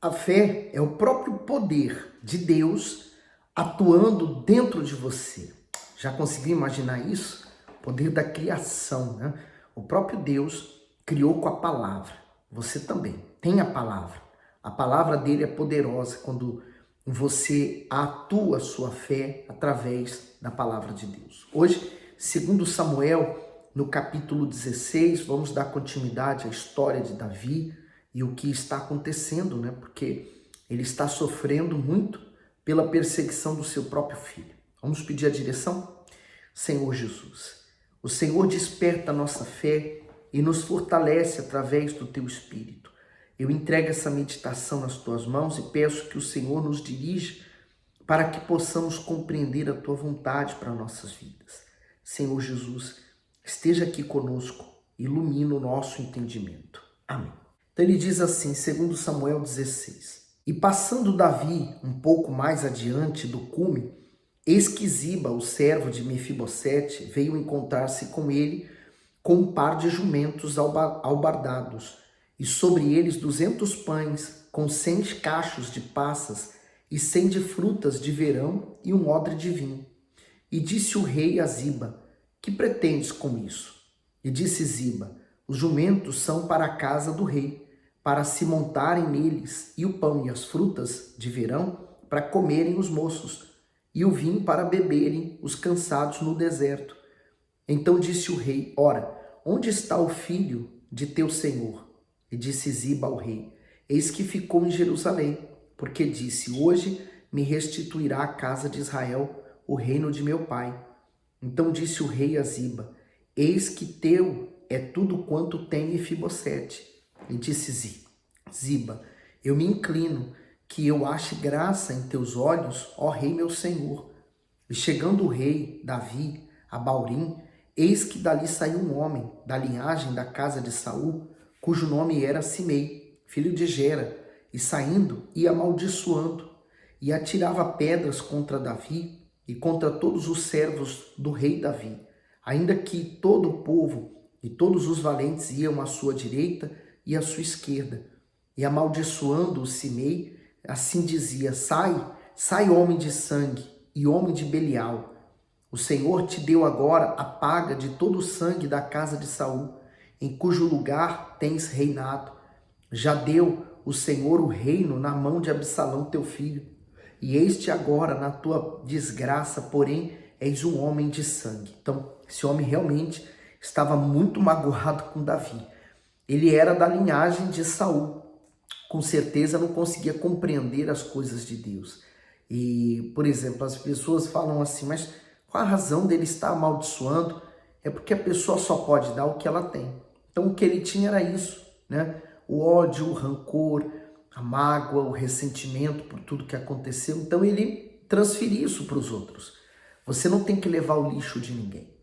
A fé é o próprio poder de Deus atuando dentro de você. Já conseguiu imaginar isso? O poder da criação, né? O próprio Deus criou com a palavra. Você também tem a palavra. A palavra dele é poderosa quando você atua a sua fé através da palavra de Deus. Hoje, segundo Samuel, no capítulo 16, vamos dar continuidade à história de Davi e o que está acontecendo, né? Porque ele está sofrendo muito pela perseguição do seu próprio filho. Vamos pedir a direção? Senhor Jesus, o Senhor desperta a nossa fé e nos fortalece através do teu Espírito. Eu entrego essa meditação nas tuas mãos e peço que o Senhor nos dirija para que possamos compreender a tua vontade para nossas vidas. Senhor Jesus, esteja aqui conosco, ilumina o nosso entendimento. Amém. Então ele diz assim, segundo Samuel 16, e passando Davi um pouco mais adiante do cume, eis que Ziba, o servo de Mefibosete, veio encontrar-se com ele com um par de jumentos albardados, e sobre eles 200 pães, com 100 cachos de passas, e 100 de frutas de verão, e um odre de vinho. E disse o rei a Ziba, que pretendes com isso? E disse Ziba, os jumentos são para a casa do rei, para se montarem neles, e o pão e as frutas de verão para comerem os moços, e o vinho para beberem os cansados no deserto. Então disse o rei, ora, onde está o filho de teu senhor? E disse Ziba ao rei, eis que ficou em Jerusalém, porque disse, hoje me restituirá a casa de Israel o reino de meu pai. Então disse o rei a Ziba, eis que teu é tudo quanto tem Mefibosete. E disse Ziba, eu me inclino, que eu ache graça em teus olhos, ó rei meu senhor. E chegando o rei Davi a Baurim, eis que dali saiu um homem da linhagem da casa de Saul, cujo nome era Simei, filho de Gera, e saindo ia amaldiçoando, e atirava pedras contra Davi e contra todos os servos do rei Davi, ainda que todo o povo e todos os valentes iam à sua direita e à sua esquerda. E amaldiçoando o Simei, assim dizia, sai homem de sangue e homem de Belial. O Senhor te deu agora a paga de todo o sangue da casa de Saul, em cujo lugar tens reinado. Já deu o Senhor o reino na mão de Absalão teu filho. E eis-te agora na tua desgraça, porém és um homem de sangue. Então, esse homem realmente estava muito magoado com Davi. Ele era da linhagem de Saul. Com certeza não conseguia compreender as coisas de Deus. E, por exemplo, as pessoas falam assim, mas qual a razão dele estar amaldiçoando? É porque a pessoa só pode dar o que ela tem. Então o que ele tinha era isso, né? O ódio, o rancor, a mágoa, o ressentimento por tudo que aconteceu. Então ele transferia isso para os outros. Você não tem que levar o lixo de ninguém.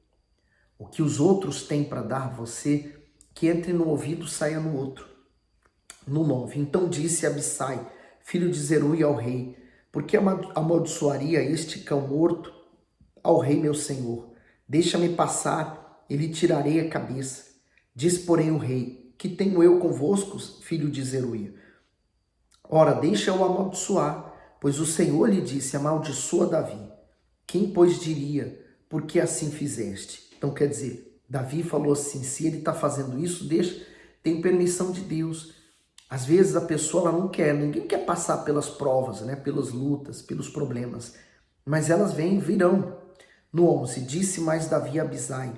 O que os outros têm para dar a você, que entre no ouvido, saia no outro. No 9. Então disse Abissai, filho de Zeruia, ao rei, por que amaldiçoaria este cão morto ao rei meu senhor? Deixa-me passar e lhe tirarei a cabeça. Diz, porém, o rei, que tenho eu convosco, filho de Zeruia? Ora, deixa-o amaldiçoar, pois o Senhor lhe disse, amaldiçoa Davi. Quem, pois, diria, por que assim fizeste? Então, quer dizer, Davi falou assim, se ele está fazendo isso, deixa, tem permissão de Deus. Às vezes a pessoa ela não quer, ninguém quer passar pelas provas, né? Pelas lutas, pelos problemas, mas elas virão. No 11, disse mais Davi a Abisai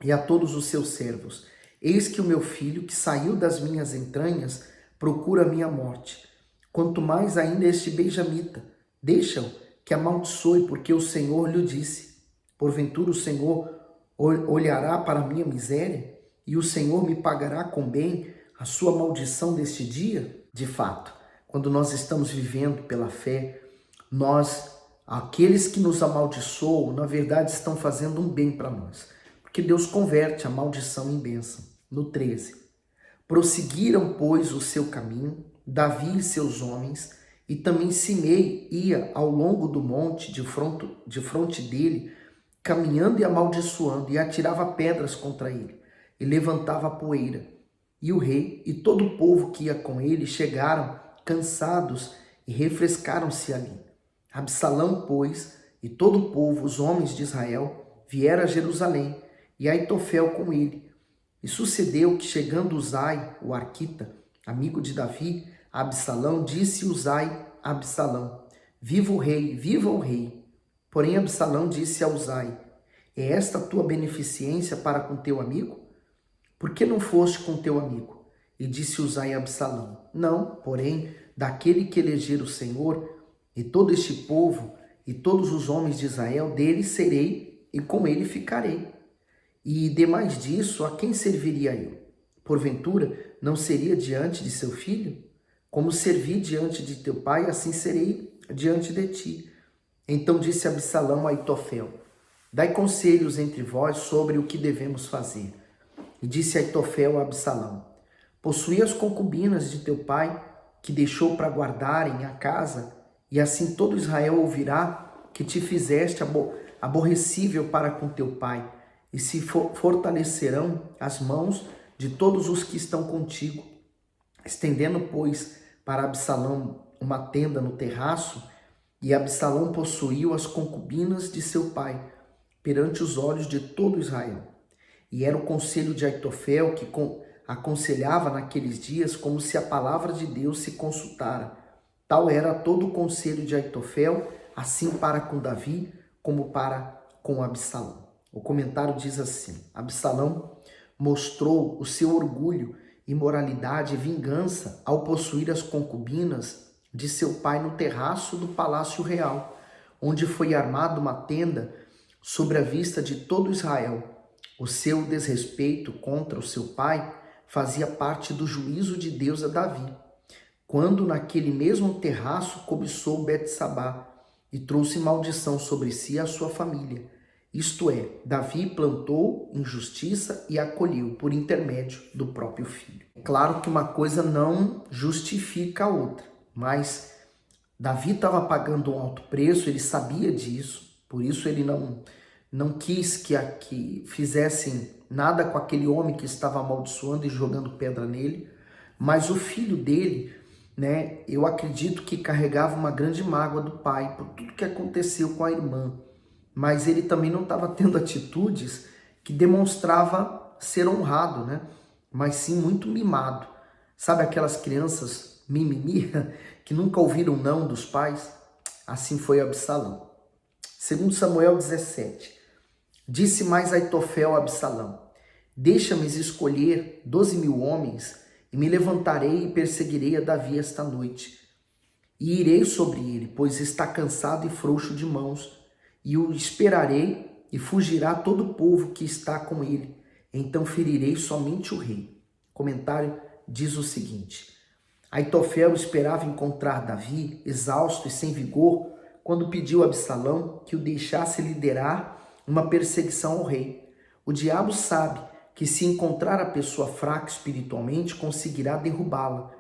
e a todos os seus servos, eis que o meu filho, que saiu das minhas entranhas, procura a minha morte. Quanto mais ainda este benjamita, deixa-o que amaldiçoe, porque o Senhor lhe disse, porventura o Senhor olhará para a minha miséria e o Senhor me pagará com bem a sua maldição deste dia? De fato, quando nós estamos vivendo pela fé, aqueles que nos amaldiçoam, na verdade, estão fazendo um bem para nós. Porque Deus converte a maldição em bênção. No 13. Prosseguiram, pois, o seu caminho, Davi e seus homens, e também Simei ia ao longo do monte de fronte dele, caminhando e amaldiçoando, e atirava pedras contra ele, e levantava poeira. E o rei e todo o povo que ia com ele chegaram cansados, e refrescaram-se ali. Absalão, pois, e todo o povo, os homens de Israel, vieram a Jerusalém, e Aitofel com ele. E sucedeu que, chegando Uzai, o arquita, amigo de Davi, a Absalão, disse Uzai a Absalão: viva o rei, viva o rei. Porém Absalão disse a Uzai: é esta a tua beneficência para com teu amigo? Por que não foste com teu amigo? E disse Uzai a Absalão: não, porém, daquele que eleger o Senhor, e todo este povo, e todos os homens de Israel, dele serei, e com ele ficarei. E demais disso, a quem serviria eu? Porventura, não seria diante de seu filho? Como servi diante de teu pai, assim serei diante de ti. Então disse Absalão a Aitofel: dai conselhos entre vós sobre o que devemos fazer. E disse Aitofel a Absalão: possuí as concubinas de teu pai, que deixou para guardarem a casa, e assim todo Israel ouvirá que te fizeste aborrecível para com teu pai, e se fortalecerão as mãos de todos os que estão contigo. Estendendo, pois, para Absalão uma tenda no terraço, e Absalão possuiu as concubinas de seu pai, perante os olhos de todo Israel. E era o conselho de Aitofel que aconselhava naqueles dias como se a palavra de Deus se consultara. Tal era todo o conselho de Aitofel, assim para com Davi, como para com Absalão. O comentário diz assim: Absalão mostrou o seu orgulho, imoralidade e vingança ao possuir as concubinas de seu pai no terraço do palácio real, onde foi armada uma tenda sobre a vista de todo Israel. O seu desrespeito contra o seu pai fazia parte do juízo de Deus a Davi, quando naquele mesmo terraço cobiçou Betsabá e trouxe maldição sobre si e a sua família. Isto é, Davi plantou injustiça e acolheu por intermédio do próprio filho. É claro que uma coisa não justifica a outra, mas Davi estava pagando um alto preço, ele sabia disso, por isso ele não quis que fizessem nada com aquele homem que estava amaldiçoando e jogando pedra nele, mas o filho dele, né, eu acredito que carregava uma grande mágoa do pai por tudo que aconteceu com a irmã, mas ele também não estava tendo atitudes que demonstrava ser honrado, né, mas sim muito mimado. Sabe aquelas crianças mimimi que nunca ouviram não dos pais? Assim foi Absalão. Segundo Samuel 17, disse mais Aitofel a Absalão: deixa-me escolher 12.000 homens, e me levantarei e perseguirei a Davi esta noite. E irei sobre ele, pois está cansado e frouxo de mãos, e o esperarei, e fugirá todo o povo que está com ele. Então ferirei somente o rei. Comentário diz o seguinte: Aitofel esperava encontrar Davi exausto e sem vigor, quando pediu a Absalão que o deixasse liderar uma perseguição ao rei. O diabo sabe que se encontrar a pessoa fraca espiritualmente, conseguirá derrubá-la.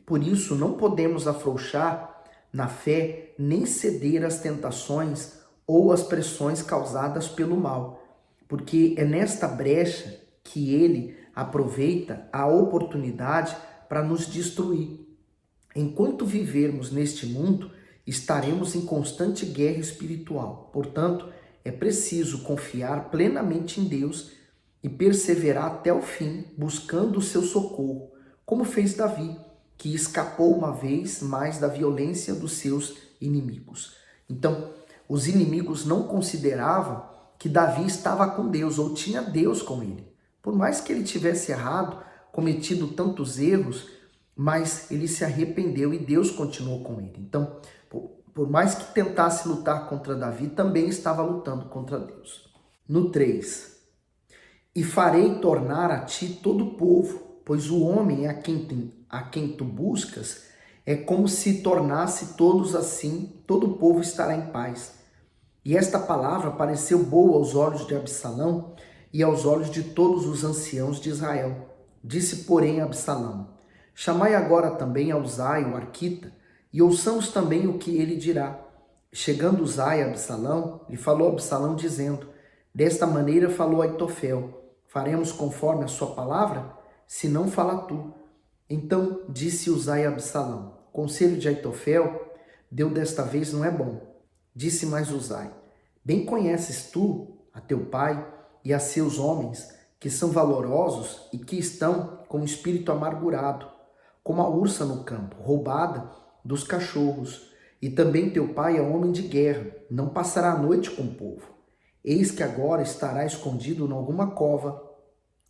Por isso, não podemos afrouxar na fé, nem ceder às tentações ou às pressões causadas pelo mal, porque é nesta brecha que ele aproveita a oportunidade para nos destruir. Enquanto vivermos neste mundo, estaremos em constante guerra espiritual. Portanto, é preciso confiar plenamente em Deus e perseverar até o fim, buscando o seu socorro, como fez Davi, que escapou uma vez mais da violência dos seus inimigos. Então, os inimigos não consideravam que Davi estava com Deus ou tinha Deus com ele. Por mais que ele tivesse errado, cometido tantos erros, mas ele se arrependeu e Deus continuou com ele. Então, por mais que tentasse lutar contra Davi, também estava lutando contra Deus. No 3, e farei tornar a ti todo o povo, pois o homem a quem tu buscas é como se tornasse todos assim, todo o povo estará em paz. E esta palavra pareceu boa aos olhos de Absalão e aos olhos de todos os anciãos de Israel. Disse, porém, Absalão: chamai agora também a Uzai, o arquita, e ouçamos também o que ele dirá. Chegando Uzai a Absalão, lhe falou Absalão, dizendo: desta maneira falou Aitofel: faremos conforme a sua palavra? Se não, fala tu. Então disse Uzai a Absalão: conselho de Aitofel deu desta vez não é bom. Disse mais Uzai: bem conheces tu a teu pai e a seus homens, que são valorosos e que estão com o espírito amargurado, como a ursa no campo, roubada dos cachorros. E também teu pai é homem de guerra, não passará a noite com o povo. Eis que agora estará escondido em alguma cova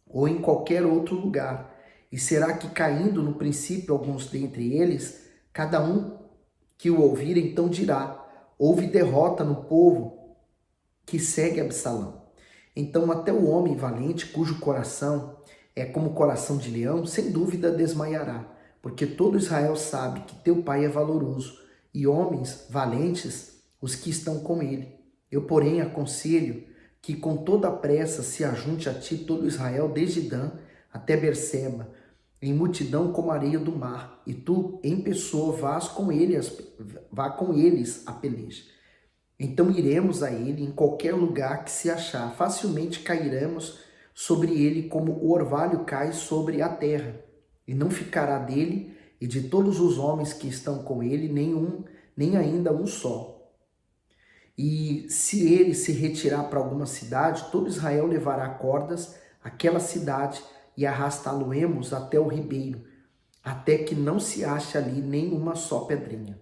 ou em qualquer outro lugar. E será que, caindo no princípio alguns dentre eles, cada um que o ouvir então dirá: houve derrota no povo que segue Absalão. Então até o homem valente, cujo coração é como o coração de leão, sem dúvida desmaiará, porque todo Israel sabe que teu pai é valoroso, e homens valentes os que estão com ele. Eu, porém, aconselho que com toda a pressa se ajunte a ti todo Israel, desde Dan até Berseba, em multidão como a areia do mar, e tu, em pessoa, vá com eles a peleja. Então iremos a ele em qualquer lugar que se achar, facilmente cairemos sobre ele como o orvalho cai sobre a terra, e não ficará dele e de todos os homens que estão com ele nem ainda um só. E se ele se retirar para alguma cidade, todo Israel levará cordas àquela cidade e arrastá-lo-emos até o ribeiro, até que não se ache ali nem uma só pedrinha.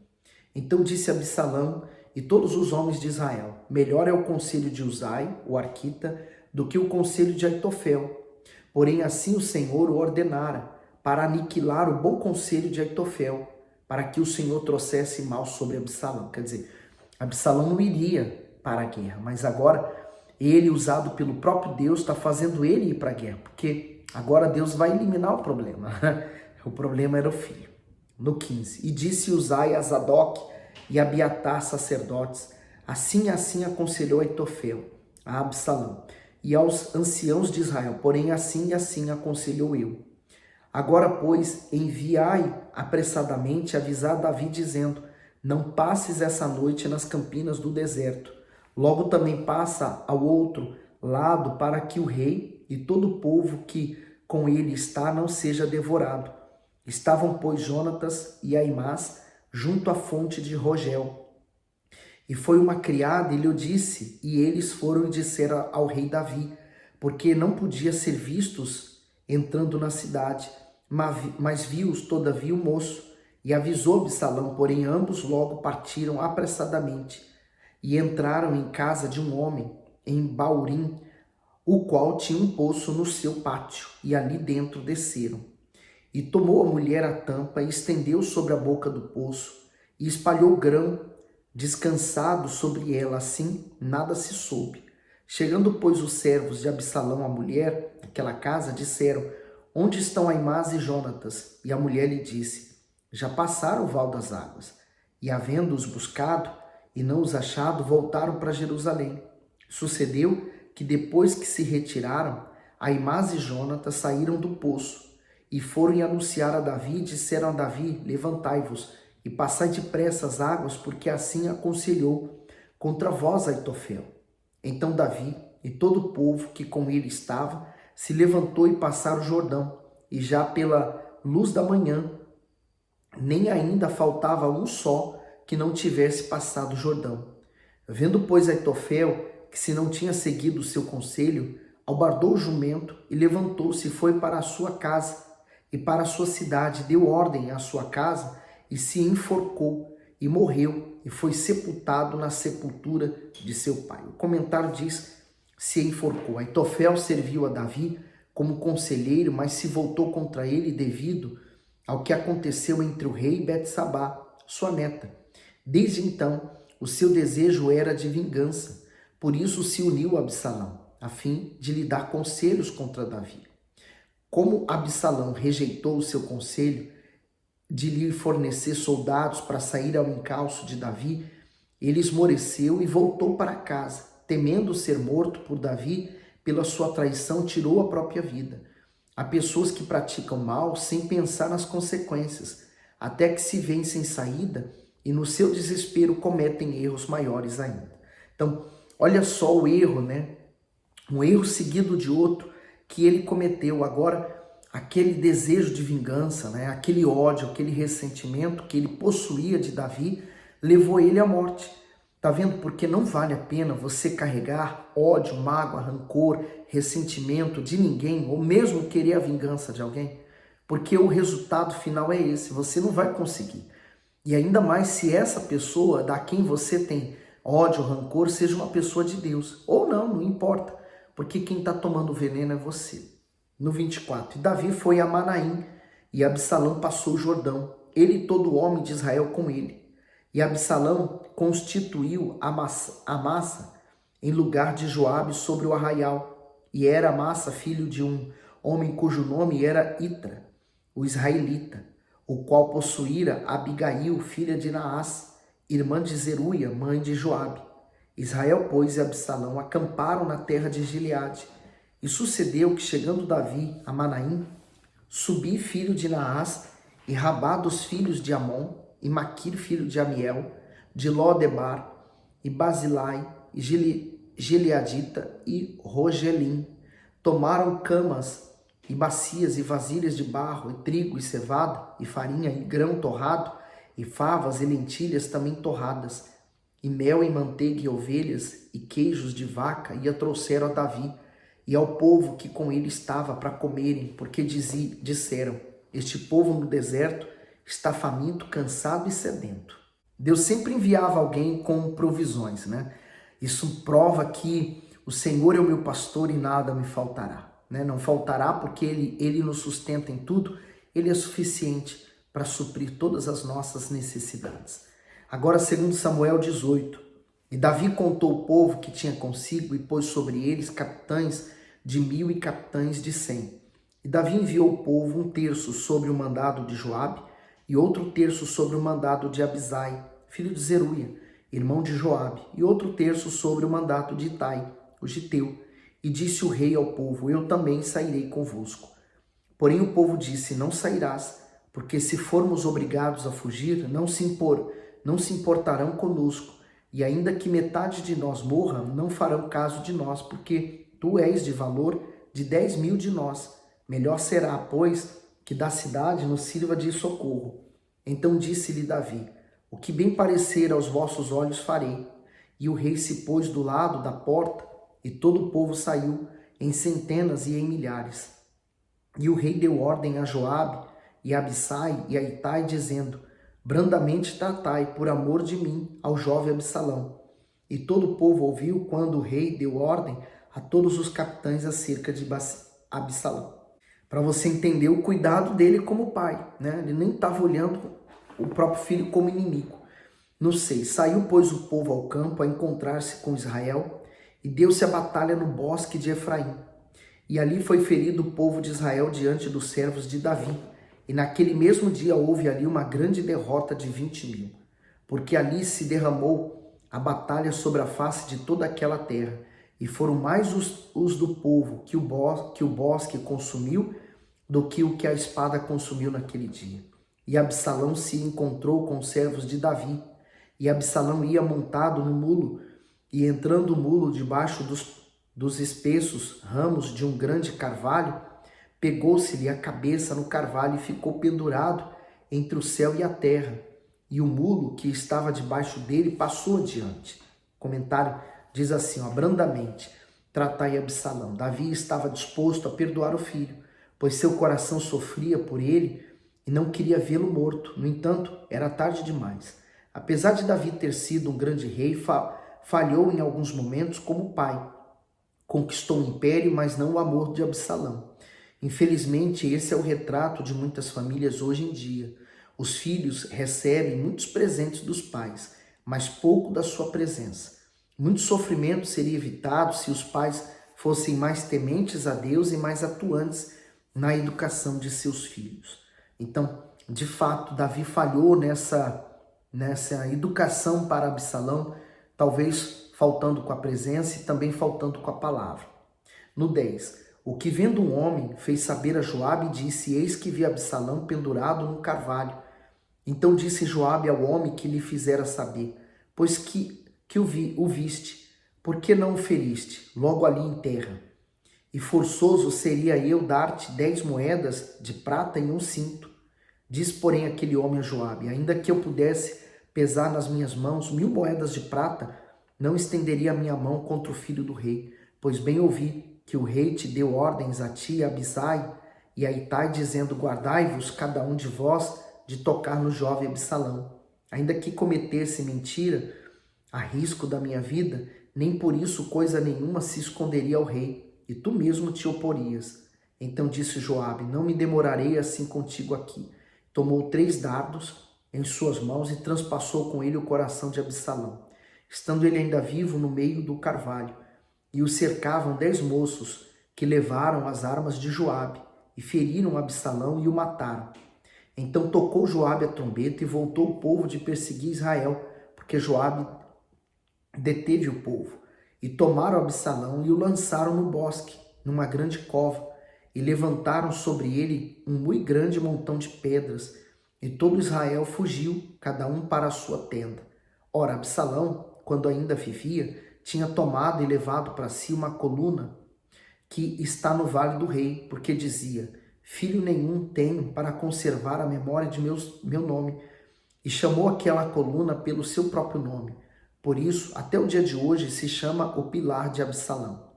Então disse Absalão e todos os homens de Israel: melhor é o conselho de Uzai, o arquita, do que o conselho de Aitofel. Porém assim o Senhor o ordenara, para aniquilar o bom conselho de Aitofel, para que o Senhor trouxesse mal sobre Absalão. Quer dizer, Absalão não iria para a guerra, mas agora ele, usado pelo próprio Deus, está fazendo ele ir para a guerra, porque agora Deus vai eliminar o problema. O problema era o filho. No 15, e disse Uzai a Zadok e Abiatar, sacerdotes: assim aconselhou Aitofel a Absalão e aos anciãos de Israel, porém assim aconselhou eu. Agora, pois, enviai apressadamente avisar Davi, dizendo: não passes essa noite nas campinas do deserto. Logo também passa ao outro lado, para que o rei e todo o povo que com ele está não seja devorado. Estavam, pois, Jonatas e Aimás junto à fonte de Rogel. E foi uma criada e lhe disse, e eles foram e disseram ao rei Davi, porque não podia ser vistos entrando na cidade, mas viu-os todavia o moço, e avisou Absalão, porém ambos logo partiram apressadamente, e entraram em casa de um homem, em Baurim, o qual tinha um poço no seu pátio, e ali dentro desceram. E tomou a mulher a tampa, e estendeu sobre a boca do poço, e espalhou grão descansado sobre ela, assim nada se soube. Chegando, pois, os servos de Absalão à mulher, naquela casa, disseram: onde estão Aimás e Jonatas? E a mulher lhe disse: já passaram o val das águas. E havendo-os buscado e não os achado, voltaram para Jerusalém. Sucedeu que depois que se retiraram, Aimás e Jonatas saíram do poço e foram e anunciar a Davi, e disseram a Davi: levantai-vos e passai depressa as águas, porque assim aconselhou contra vós Aitofel. Então Davi e todo o povo que com ele estava se levantou e passaram o Jordão, e já pela luz da manhã, nem ainda faltava um só que não tivesse passado o Jordão. Vendo, pois, Aitofel que se não tinha seguido o seu conselho, albardou o jumento e levantou-se e foi para a sua casa e para a sua cidade, deu ordem à sua casa e se enforcou e morreu e foi sepultado na sepultura de seu pai. O comentário diz: se enforcou. Aitofel serviu a Davi como conselheiro, mas se voltou contra ele devido ao que aconteceu entre o rei e Betsabá, sua neta. Desde então, o seu desejo era de vingança, por isso se uniu a Absalão, a fim de lhe dar conselhos contra Davi. Como Absalão rejeitou o seu conselho de lhe fornecer soldados para sair ao encalço de Davi, ele esmoreceu e voltou para casa, temendo ser morto por Davi. Pela sua traição tirou a própria vida. Há pessoas que praticam mal sem pensar nas consequências, até que se veem sem saída e no seu desespero cometem erros maiores ainda. Então, olha só o erro, né? Um erro seguido de outro que ele cometeu. Agora, aquele desejo de vingança, né? Aquele ódio, aquele ressentimento que ele possuía de Davi, levou ele à morte. Tá vendo? Porque não vale a pena você carregar ódio, mágoa, rancor, ressentimento de ninguém, ou mesmo querer a vingança de alguém, porque o resultado final é esse, você não vai conseguir. E ainda mais se essa pessoa da quem você tem ódio, rancor, seja uma pessoa de Deus. Ou não, não importa, porque quem está tomando o veneno é você. No 24, e Davi foi a Manaim, e Absalão passou o Jordão, ele e todo homem de Israel com ele. E Absalão constituiu Amassa em lugar de Joabe sobre o arraial. E era Amassa filho de um homem cujo nome era Itra, o israelita, o qual possuíra Abigail, filha de Naás, irmã de Zeruia, mãe de Joabe. Israel, pois, e Absalão acamparam na terra de Gileade. E sucedeu que, chegando Davi a Manaim, Subi, filho de Naás, e Rabá dos filhos de Amon, e Maquir, filho de Amiel, de Lodebar, e Basilai, e Gileadita, e Rogelim, tomaram camas, e bacias, e vasilhas de barro, e trigo, e cevada, e farinha, e grão torrado, e favas, e lentilhas também torradas, e mel, e manteiga, e ovelhas, e queijos de vaca, e a trouxeram a Davi, e ao povo que com ele estava para comerem, porque disseram, este povo no deserto está faminto, cansado e sedento. Deus sempre enviava alguém com provisões, né? Isso prova que o Senhor é o meu pastor e nada me faltará, né? Não faltará porque ele nos sustenta em tudo, ele é suficiente para suprir todas as nossas necessidades. Agora, segundo Samuel 18, e Davi contou o povo que tinha consigo e pôs sobre eles capitães de 1000 e capitães de 100. E Davi enviou o povo um terço sobre o mandado de Joabe e outro terço sobre o mandado de Abisai, filho de Zeruia, irmão de Joabe, e outro terço sobre o mandato de Itai, o giteu. E disse o rei ao povo, eu também sairei convosco. Porém o povo disse, não sairás, porque se formos obrigados a fugir, não se importarão conosco, e ainda que metade de nós morra, não farão caso de nós, porque tu és de valor de 10.000 de nós. Melhor será, pois, que da cidade nos sirva de socorro. Então disse-lhe Davi, o que bem parecer aos vossos olhos farei. E o rei se pôs do lado da porta, e todo o povo saiu, em centenas e em milhares. E o rei deu ordem a Joabe, e a Abisai, e a Itai, dizendo, brandamente tratai, por amor de mim, ao jovem Absalão. E todo o povo ouviu quando o rei deu ordem a todos os capitães acerca de Absalão. Para você entender o cuidado dele como pai, né? Ele nem estava olhando o próprio filho como inimigo. No 6, saiu, pois, o povo ao campo a encontrar-se com Israel, e deu-se a batalha no bosque de Efraim. E ali foi ferido o povo de Israel diante dos servos de Davi. E naquele mesmo dia houve ali uma grande derrota de 20.000, porque ali se derramou a batalha sobre a face de toda aquela terra, e foram mais os do povo que o bosque consumiu do que o que a espada consumiu naquele dia. E Absalão se encontrou com os servos de Davi, e Absalão ia montado no mulo, e entrando o mulo debaixo dos espessos ramos de um grande carvalho, pegou-se-lhe a cabeça no carvalho e ficou pendurado entre o céu e a terra. E o mulo que estava debaixo dele passou adiante. Comentário diz assim, brandamente, tratai Absalão. Davi estava disposto a perdoar o filho, pois seu coração sofria por ele e não queria vê-lo morto. No entanto, era tarde demais. Apesar de Davi ter sido um grande rei, falhou em alguns momentos como pai. Conquistou o império, mas não o amor de Absalão. Infelizmente, esse é o retrato de muitas famílias hoje em dia. Os filhos recebem muitos presentes dos pais, mas pouco da sua presença. Muito sofrimento seria evitado se os pais fossem mais tementes a Deus e mais atuantes na educação de seus filhos. Então, de fato, Davi falhou nessa educação para Absalão, talvez faltando com a presença e também faltando com a palavra. No 10, o que vendo um homem fez saber a Joabe e disse, eis que vi Absalão pendurado num carvalho. Então disse Joabe ao homem que lhe fizera saber, pois que o viste, por que não o feriste, logo ali em terra? e forçoso seria eu dar-te 10 moedas de prata e um cinto. Diz, porém, aquele homem a Joabe: ainda que eu pudesse pesar nas minhas mãos 1000 moedas de prata, não estenderia a minha mão contra o filho do rei, pois bem ouvi que o rei te deu ordens a ti e a Abisai e a Itai, dizendo: guardai-vos cada um de vós de tocar no jovem Absalão. Ainda que cometesse mentira, a risco da minha vida, nem por isso coisa nenhuma se esconderia ao rei, e tu mesmo te oporias. Então disse Joabe: não me demorarei assim contigo aqui. Tomou 3 dardos em suas mãos e transpassou com ele o coração de Absalão, estando ele ainda vivo no meio do carvalho. E o cercavam 10 moços, que levaram as armas de Joabe, e feriram Absalão e o mataram. Então tocou Joabe a trombeta e voltou o povo de perseguir Israel, porque Joabe deteve o povo. E tomaram Absalão e o lançaram no bosque, numa grande cova, e levantaram sobre ele um muito grande montão de pedras, e todo Israel fugiu, cada um para a sua tenda. Ora, Absalão, quando ainda vivia, tinha tomado e levado para si uma coluna que está no vale do rei, porque dizia: filho nenhum tenho para conservar a memória de meu nome, e chamou aquela coluna pelo seu próprio nome. Por isso, até o dia de hoje, se chama o pilar de Absalão.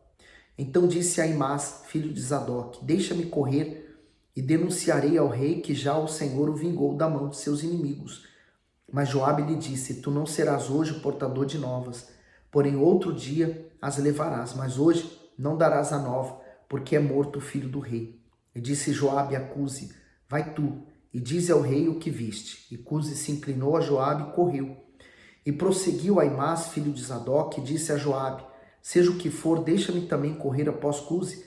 Então disse Aimás, filho de Zadok: deixa-me correr e denunciarei ao rei que já o Senhor o vingou da mão de seus inimigos. Mas Joabe lhe disse: tu não serás hoje o portador de novas, porém outro dia as levarás, mas hoje não darás a nova, porque é morto o filho do rei. E disse Joabe a Cusi: vai tu, e dize ao rei o que viste. E Cusi se inclinou a Joabe e correu. E prosseguiu Aimás, filho de Zadok, e disse a Joabe: seja o que for, deixa-me também correr após Cusi.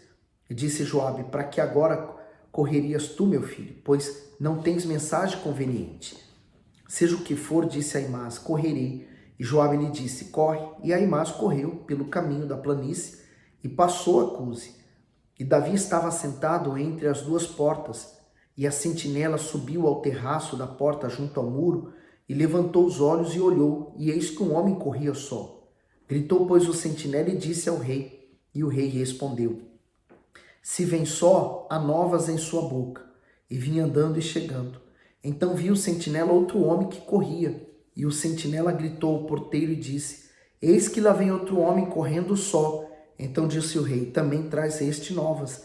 E disse Joabe: para que agora correrias tu, meu filho, pois não tens mensagem conveniente? Seja o que for, disse Aimás, correrei. E Joabe lhe disse: corre. E Aimás correu pelo caminho da planície e passou a Cusi. E Davi estava sentado entre as 2 portas, e a sentinela subiu ao terraço da porta junto ao muro, e levantou os olhos e olhou, e eis que um homem corria só. Gritou, pois, o sentinela e disse ao rei, e o rei respondeu: se vem só, há novas em sua boca. E vinha andando e chegando. Então viu o sentinela outro homem que corria, e o sentinela gritou ao porteiro e disse: eis que lá vem outro homem correndo só. Então disse o rei: também traz este novas.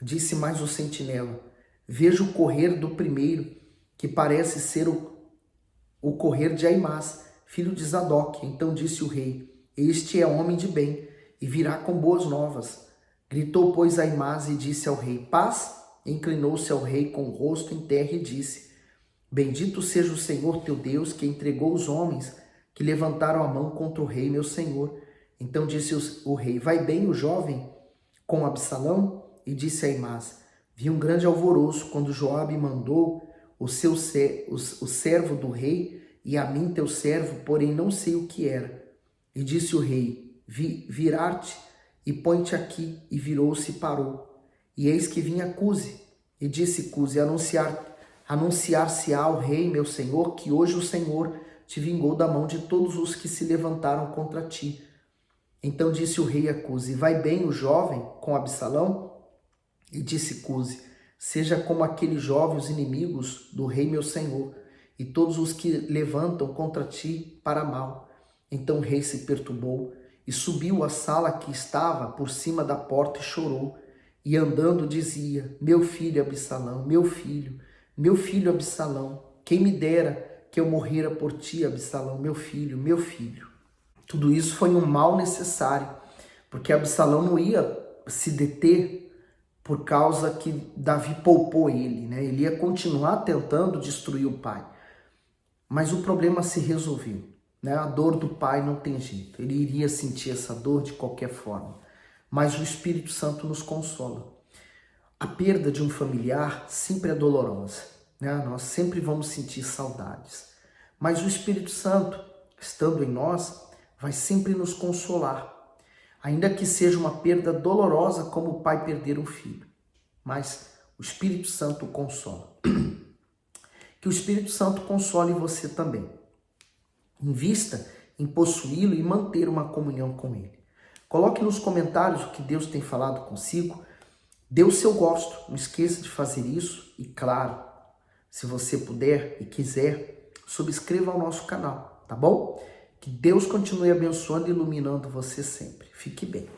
Disse mais o sentinela: vejo o correr do primeiro, que parece ser o correr de Aimás, filho de Zadok. Então disse o rei: este é homem de bem, e virá com boas novas. Gritou, pois, Aimás e disse ao rei: paz. Inclinou-se ao rei com o rosto em terra e disse: bendito seja o Senhor teu Deus, que entregou os homens que levantaram a mão contra o rei, meu senhor. Então disse o rei: vai bem o jovem com Absalão? E disse Aimás: vi um grande alvoroço quando Joabe mandou o servo do rei, e a mim teu servo, porém não sei o que era. E disse o rei: virar-te e põe-te aqui. E virou-se e parou. E eis que vinha Cusi. E disse Cusi: anunciar-se-á ao rei, meu senhor, que hoje o Senhor te vingou da mão de todos os que se levantaram contra ti. Então disse o rei a Cusi: vai bem o jovem com Absalão? E disse Cusi: seja como aquele jovem os inimigos do rei meu senhor, e todos os que levantam contra ti para mal. Então o rei se perturbou, e subiu à sala que estava por cima da porta e chorou. E andando dizia: meu filho Absalão, meu filho Absalão, quem me dera que eu morrera por ti, Absalão, meu filho, meu filho. Tudo isso foi um mal necessário, porque Absalão não ia se deter por causa que Davi poupou ele, né? Ele ia continuar tentando destruir o pai. Mas o problema se resolveu, né? A dor do pai não tem jeito, ele iria sentir essa dor de qualquer forma. Mas o Espírito Santo nos consola. A perda de um familiar sempre é dolorosa, né? Nós sempre vamos sentir saudades. Mas o Espírito Santo, estando em nós, vai sempre nos consolar. Ainda que seja uma perda dolorosa, como o pai perder um filho. Mas o Espírito Santo consola. Que o Espírito Santo console você também. Invista em possuí-lo e manter uma comunhão com ele. Coloque nos comentários o que Deus tem falado consigo. Dê o seu gosto, não esqueça de fazer isso. E claro, se você puder e quiser, subscreva ao nosso canal, tá bom? Que Deus continue abençoando e iluminando você sempre. Fique bem.